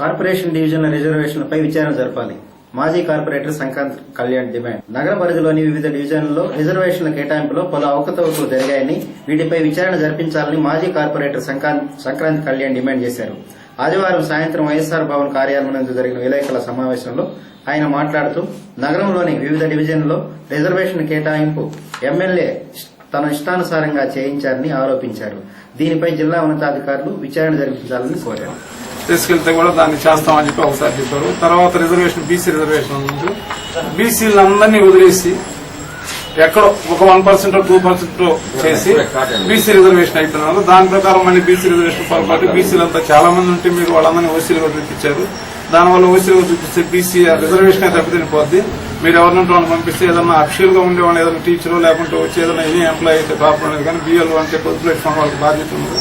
Corporation డివిజన్ల రిజర్వేషన్లపై విచారణ జరపాలి. మాజీ కార్పొరేటర్ సంక్రాంత్ కళ్యాణ్ డిమాండ్. నగర పరిధిలోని వివిధ డివిజన్లలో రిజర్వేషన్ల కేటాయింపులో పలు అవకతవకలు జరిగాయని, వీటిపై విచారణ జరిపించాలని మాజీ కార్పొరేటర్ సంక్రాంత్ కళ్యాణ్ డిమాండ్ చేశారు. ఆదివారం సాయంత్రం వైఎస్ఆర్ భవన్ కార్యాలయం నందు జరిగిన విలేకరుల సమావేశంలో ఆయన మాట్లాడుతూ, నగరంలోని వివిధ డివిజన్లలో రిజర్వేషన్ కేటాయింపు ఎమ్మెల్యే తన ఇష్టానుసారంగా చేయించారని ఆరోపించారు. దీనిపై జిల్లా ఉన్నతాధికారులు విచారణ జరిపించాలని కోరారు. తీసుకెళ్తే కూడా దాన్ని చేస్తామని చెప్పి ఒకసారి చెప్పారు. తర్వాత రిజర్వేషన్ బీసీ రిజర్వేషన్ ఉంది. బీసీలందరినీ వదిలేసి ఎక్కడో ఒక 1% 2% చేసి బీసీ రిజర్వేషన్ అయిపోయినారు. దాని ప్రకారం మళ్ళీ బీసీ రిజర్వేషన్ పొరపాటు బీసీలంతా చాలా మంది ఉంటే మీరు వాళ్ళందరినీ ఓసీలుగా చూపించారు. దానివల్ల ఓసీలుగా చూపిస్తే బీసీ రిజర్వేషన్ అయితే దెబ్బతినిపోద్ది. మీరు ఎవరినంటే వాళ్ళని పంపిస్తే ఏదన్నా అఫీషియల్ గా ఉండేవాళ్ళు ఏదైనా టీచరు లేకుంటే వచ్చి ఏదైనా ఎనీ ఎంప్లాయీ అయితే ప్రాబ్లం లేదు. కానీ బీఎల్ అంటే పొద్దు ప్లాట్ఫామ్ వాళ్ళకి బాధ్యత ఉంది.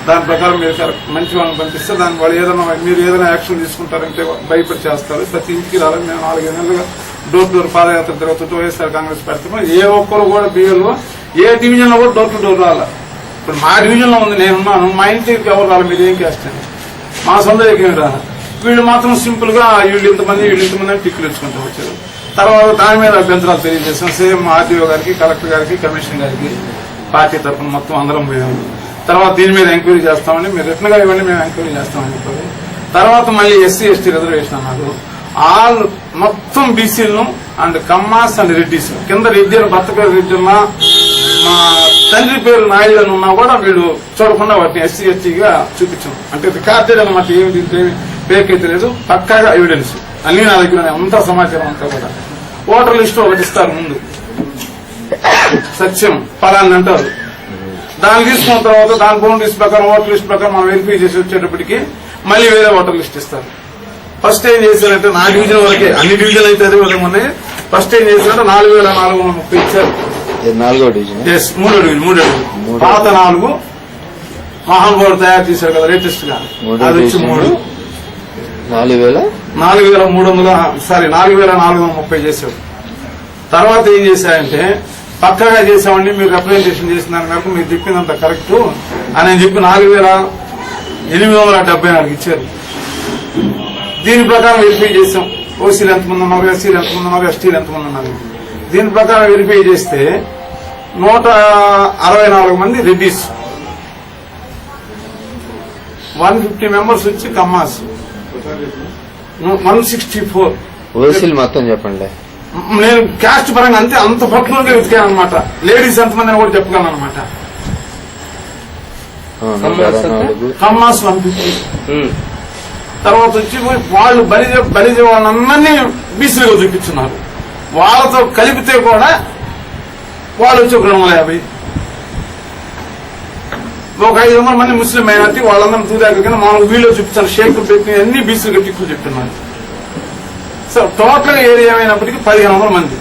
దాని ప్రకారం మీరు మంచి వాళ్ళని పంపిస్తే దాని వాళ్ళు ఏదైనా మీరు ఏదైనా యాక్షన్ తీసుకుంటారంటే భయపడి చేస్తారు. ప్రతి ఇంటికి రావాలి. మేము 4 నెలలుగా డోర్ టు డోర్ పాదయాత్ర తిరుగుతుంటూ వైఎస్ఆర్ కాంగ్రెస్ పెడుతున్నాం. ఏ ఒక్కరు కూడా బీఎల్ఓ ఏ డివిజన్ లో కూడా డోర్ టు డోర్ రావాలి. ఇప్పుడు మా డివిజన్ లో ఉంది, నేనున్నాను. మా ఇంటికి ఎవరు రాలి, మీరు ఏం చేస్తారు? మా సొంత ఏమి రాలి. వీళ్ళు మాత్రం సింపుల్ గా వీళ్ళు ఇంతమంది అని టిక్కులు ఇచ్చుకుంటూ వచ్చారు. తర్వాత దాని మీద అభ్యంతరాలు తెలియజేసాం. సేమ్ ఆర్డీఓ గారికి, కలెక్టర్ గారికి, కమిషనర్ గారికి పార్టీ తరఫున మొత్తం అందరం పోయాము. తర్వాత దీని మీద ఎంక్వైరీ చేస్తామని, మీరు రిటర్న్ గా ఇవ్వండి, మేము ఎంక్వైరీ చేస్తామని చెప్పారు. తర్వాత మళ్ళీ ఎస్సీ ఎస్టీ రిజర్వేషన్ అన్నారు. ఆల్ మొత్తం బీసీలను అండ్ కమ్మాస్ అండ్ రెడ్డిస్ కింద రెడ్డి అని భర్త పేరు రెడ్డి ఉన్నా, మా తండ్రి పేరు నాయుడు అని ఉన్నా కూడా వీళ్ళు చూడకుండా వాటిని ఎస్సీ ఎస్టీగా చూపించాం. అంటే రికార్డెడ్ అనమాట. ఏమి ఫేక్ అయితే లేదు, పక్కాగా ఎవిడెన్స్ అన్ని నా దగ్గర అంతా సమాచారం అంతా కూడా. ఓటర్ లిస్టు ఒకటి ఇస్తారు ముందు, సత్యం ఫలాన్ని అంటారు. దాన్ని తీసుకున్న తర్వాత దాని బౌండరీస్ ప్రకారం ఓటర్ లిస్ట్ ప్రకారం మనం వెరిఫై చేసి వచ్చేటప్పటికి మళ్ళీ వేరే ఓటర్ లిస్ట్ ఇస్తారు. ఫస్ట్ ఏం చేశారంటే నా డివిజన్ వరకే, అన్ని డివిజన్ అయితే అదే విధంగా ఉన్నాయి. ఫస్ట్ ఏం చేశారంటే 4430 ఇచ్చారు. 4వ డివిజన్, 3వ డివిజన్. పాత 4 మహానుభావుడు తయారు చేశారు కదా లేటెస్ట్ గా, అది వచ్చి 3 4430 చేశాడు. తర్వాత ఏం చేశారంటే పక్కగా చేసామండి, మీరు రిప్రజెంటేషన్ చేసిన దాని మేరకు మీరు చెప్పిందంత కరెక్ట్ అని చెప్పి 4874 ఇచ్చారు. దీని ప్రకారం వెరిఫై చేసాం. ఓసీలు ఎంతమంది ఉన్నారు, ఎస్సీలు ఎంతమంది ఉన్నారు, ఎస్టీలు ఎంతమంది ఉన్నారు. దీని ప్రకారం వెరిఫై చేస్తే 164 మంది రెడ్డిస్, 150 మెంబర్స్ వచ్చి కమ్మాస్, 164 ఓసీలు మొత్తం చెప్పండి. నేను క్యాస్ట్ పరంగా అంతే అంత పర్టికులర్ గా వెతికాను అనమాట. లేడీస్ ఎంతమంది అని కూడా చెప్పగలను అనమాట. కమ్మాస్ 150. తర్వాత వచ్చి వాళ్ళు బలిజ వాళ్ళందరినీ బీసీలుగా చూపించున్నారు. వాళ్ళతో కలిపితే కూడా వాళ్ళు వచ్చి 250. ఒక 500 మంది ముస్లిం మైనార్టీ, వాళ్ళందరూ తూదాక మామూలు వీళ్ళు చూపించారు. షేక్ పెట్టి అన్ని బీసీలుగా ఎక్కువ చెప్తున్నారు. సో టోటల్ ఏరియా అయినప్పటికీ 1500 మంది.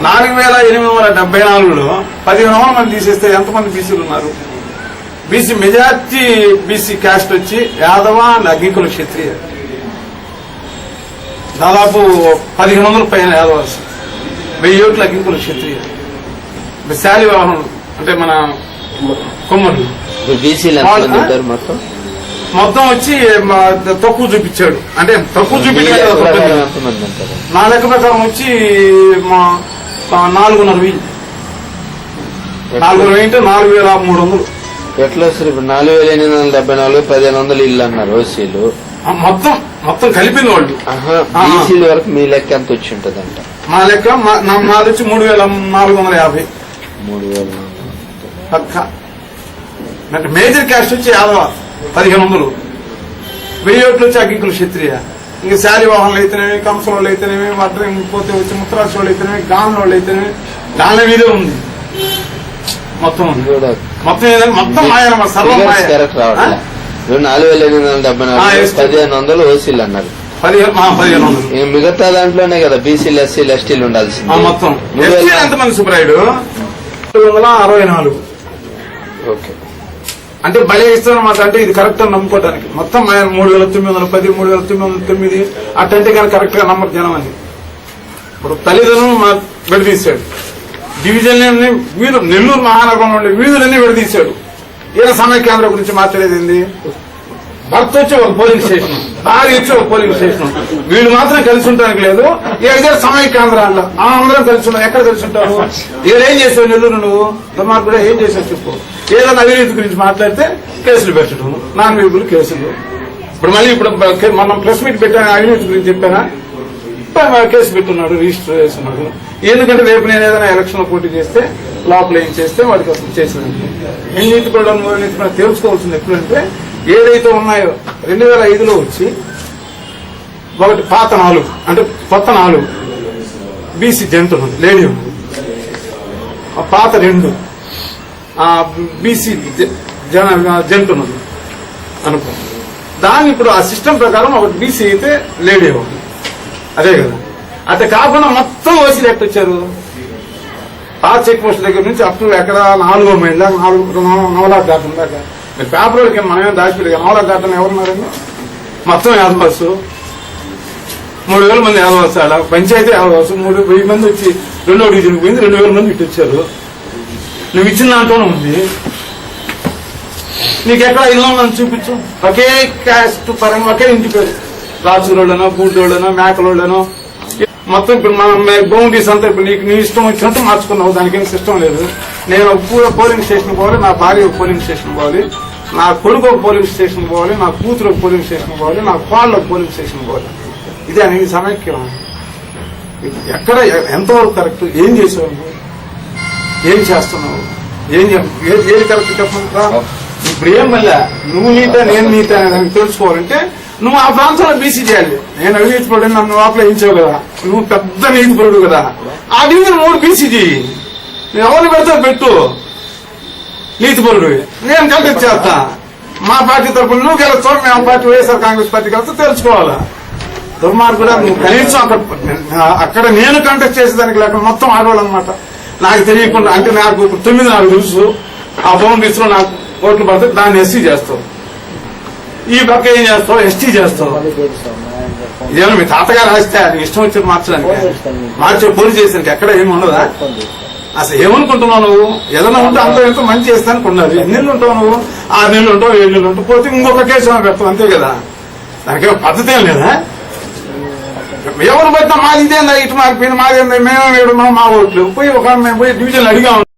4874లో 1500 మంది తీసేస్తే ఎంతమంది బీసీలు ఉన్నారు? బీసీ మెజార్టీ బీసీ క్యాస్ట్ వచ్చి యాదవ అండ్ అగ్నికుల క్షత్రియ. దాదాపు 1500 పైన యాదవాస్, 1000 ఓట్ల అగ్నికుల క్షత్రియ. శాలివాహనులు అంటే మన కొమ్మలు మొత్తం వచ్చి తక్కువ చూపించాడు. అంటే తక్కువ చూపించాడు. నా లెక్క ప్రకారం వచ్చి 4,500 అంటే 4,300. ఎట్లా వస్తారు ఇప్పుడు? 4,874 1500 ఇల్లు అన్నారు ఓసీలు మొత్తం కలిపింది వాళ్ళు. బీసీల వరకు మీ లెక్క ఎంత వచ్చి ఉంటదంట? మా లెక్క నాది వచ్చి 3,450. 3,400 పక్క. అంటే మేజర్ క్యాస్ట్ వచ్చి యాదవ 1500, 1000 ఓట్లు వచ్చి అగ్గికుల క్షత్రియ. ఇంకా శాలివాహనులు అయితేనేమి, కంసం వాళ్ళు అయితేనేమి, వడ్రం పోతే వచ్చి ముత్తరాక్ష వాళ్ళు అయితేనేమి, గాన్ వాళ్ళు అయితేనేమి, గాన మీదే ఉంది మొత్తం ఏదైనా మొత్తం మాయ సర్వం మాయ. 4,874 1500 ఓసీలు అన్నారు. 1500 మిగతా దాంట్లోనే కదా బీసీలు ఎస్సీలు ఎస్టీలు ఉండాల్సింది. మొత్తం ఎంతమంది సుబ్రాయుడు? 264. ఓకే. అంటే బలి ఇస్తారన్నమాట. అంటే ఇది కరెక్ట్ అని నమ్ముకోవడానికి మొత్తం 3,910 3,909 అట్టంటే కానీ కరెక్ట్ గా నమ్మరు జనం అని. ఇప్పుడు తల్లిదండ్రులు విడదీశాడు. డివిజన్ వీధులు, నెల్లూరు మహానగరంలో ఉండే వీధులన్నీ విడదీశాడు. ఈయన సమైక్యాంధ్ర గురించి మాట్లాడేది ఏంది? భర్త వచ్చి ఒక పోలింగ్ స్టేషన్, భార్య వచ్చి ఒక పోలింగ్ స్టేషన్. వీళ్ళు మాత్రం కలిసి ఉండడానికి లేదు. ఏదో సమైక్యాంధ్రాల్లో అందరం కలిసి ఉన్నాం. ఎక్కడ కలిసి ఉంటారు? ఏం చేసావు నెల్లూరు నువ్వు? దుర్మార్గుడు ఏం చేసావు చెప్పు. ఏదైనా అవినీతి గురించి మాట్లాడితే కేసులు పెట్టడం, నాన్ వేబుల్ కేసులు. ఇప్పుడు మళ్ళీ మనం ప్రెస్ మీట్ పెట్టాను, అవినీతి గురించి చెప్పానా? కేసు పెట్టున్నాడు, రిజిస్టర్ చేస్తున్నాడు. ఎందుకంటే రేపు నేను ఏదైనా ఎలక్షన్ లో పోటీ చేస్తే లోపల ఏం చేస్తే వాడికి అసలు చేసినట్టు. ఏం నీతి కూడా తెలుసుకోవాల్సింది ఎప్పుడంటే ఏదైతే ఉన్నాయో 2005లో వచ్చి ఒకటి పాత 4 అంటే కొత్త 4 బీసీ జంట ఉన్నది, లేడీ ఉన్నది. పాత 2 బీసీ జంట ఉన్నది అనుకో. దాన్ని ఇప్పుడు ఆ సిస్టమ్ ప్రకారం ఒకటి బీసీ అయితే లేడీ ఉంది, అదే కదా. అట్లా కాకుండా మొత్తం ఓసీలు ఎక్కడ వచ్చారు? పాత చెక్ పోస్ట్ దగ్గర నుంచి అప్ టు ఎక్కడ 4వ మైల్ దాకా, నవలా ఘాటం దాకా. మీరు పేపర్ వాళ్ళకి మనమే దాచిపెట్టి నవలా ఘాటం ఎవరున్నారండి? మొత్తం యాదవాసు 3000 మంది యాదవాసు. అలా పంచాయతీ యాదవాసు 3000 మంది వచ్చి 2వ డివిజన్కి పోయింది. 2000 మంది ఇటు వచ్చారు. నువ్వు ఇచ్చిన దాంట్లోనే ఉంది. నీకెక్కడ ఇల్లు ఉందని చూపించు. ఒకే క్యాస్ట్ పరంగా ఒకే ఇంటి పేరు, రాజురోళ్ళనో గూడోళ్ళనో మేకలోళ్ళనో మొత్తం. ఇప్పుడు మనం బౌండరీస్ అంతా ఇప్పుడు నీకు నీ ఇష్టం వచ్చినట్టు మార్చుకున్నావు. దానికి ఏం సిస్టమ్ లేదు. నేను ఒక పోలింగ్ స్టేషన్ పోవాలి, నా భార్య ఒక పోలింగ్ స్టేషన్ పోవాలి, నా కొడుకు ఒక పోలింగ్ స్టేషన్ పోవాలి, నా కూతురు ఒక పోలింగ్ స్టేషన్ పోవాలి, నా కోళ్ళ ఒక పోలింగ్ స్టేషన్ పోవాలి. ఇదే అనేది సమైక్యం. ఎక్కడ ఎంతవరకు కరెక్ట్? ఏం చేసావు? ఏం చేస్తున్నావు? ఏది కరెక్ట్ చెప్పండి. ఇప్పుడు ఏం మళ్ళా నువ్వు నీత నేను నీత అని తెలుసుకోవాలంటే నువ్వు ఆ ప్రాంతంలో బీసీ చేయాలి. నేను అవినీతి పరుడు నన్ను లోపల వేయించావు కదా, నువ్వు పెద్ద నీతి పరుడు కదా, ఆ డివిజన్ 3 బీసీ చేయి. నేను ఎవరిని పెడతావు పెట్టు, నీతి పరుడు. నేను కంటెక్ట్ చేస్తా. మా పార్టీ తరఫున నువ్వు గెలుస్తావు, మేము పార్టీ వైఎస్ఆర్ కాంగ్రెస్ పార్టీ గెలుస్తా తెలుసుకోవాలా. దుర్మార్గుడా నువ్వు కనీసం అక్కడ నేను కంటెక్ట్ చేసేదానికి లేకుండా మొత్తం ఆడవాళ్ళు అనమాట. నాకు తెలియకుండా అంటే నాకు 9 నాకు తెలుసు. ఆ బౌండరీస్ లో నాకు ఓట్లు పడితే దాన్ని ఎస్సీ చేస్తావు, ఈ పక్క ఏం చేస్తావు ఎస్టీ చేస్తావు. ఇదేమో మీ తాతగారు రాస్తే అది ఇష్టం వచ్చి మార్చడానికి మార్చే పోటీ చేసానికి ఎక్కడ ఏమి ఉండదా? అసలు ఏమనుకుంటున్నావు నువ్వు? ఏదైనా ఉంటే అంత ఎంతో మంచి చేస్తానికి ఉండాలి. ఎన్ని నెలలు ఉంటావు నువ్వు? 6 నెలలు ఉంటావు, 7 నెలలు ఉంటావు, పోతే ఇంకొక కేసు పెడతావు అంతే కదా. దానికేమో పద్ధతి ఏం లేదా? ఎవరు పట్టినా మాది ఇదేందా ఇటు మారిపోయింది, మాది మేమే మా ఓట్లు పోయి మేము పోయి డివిజన్లు అడిగాము.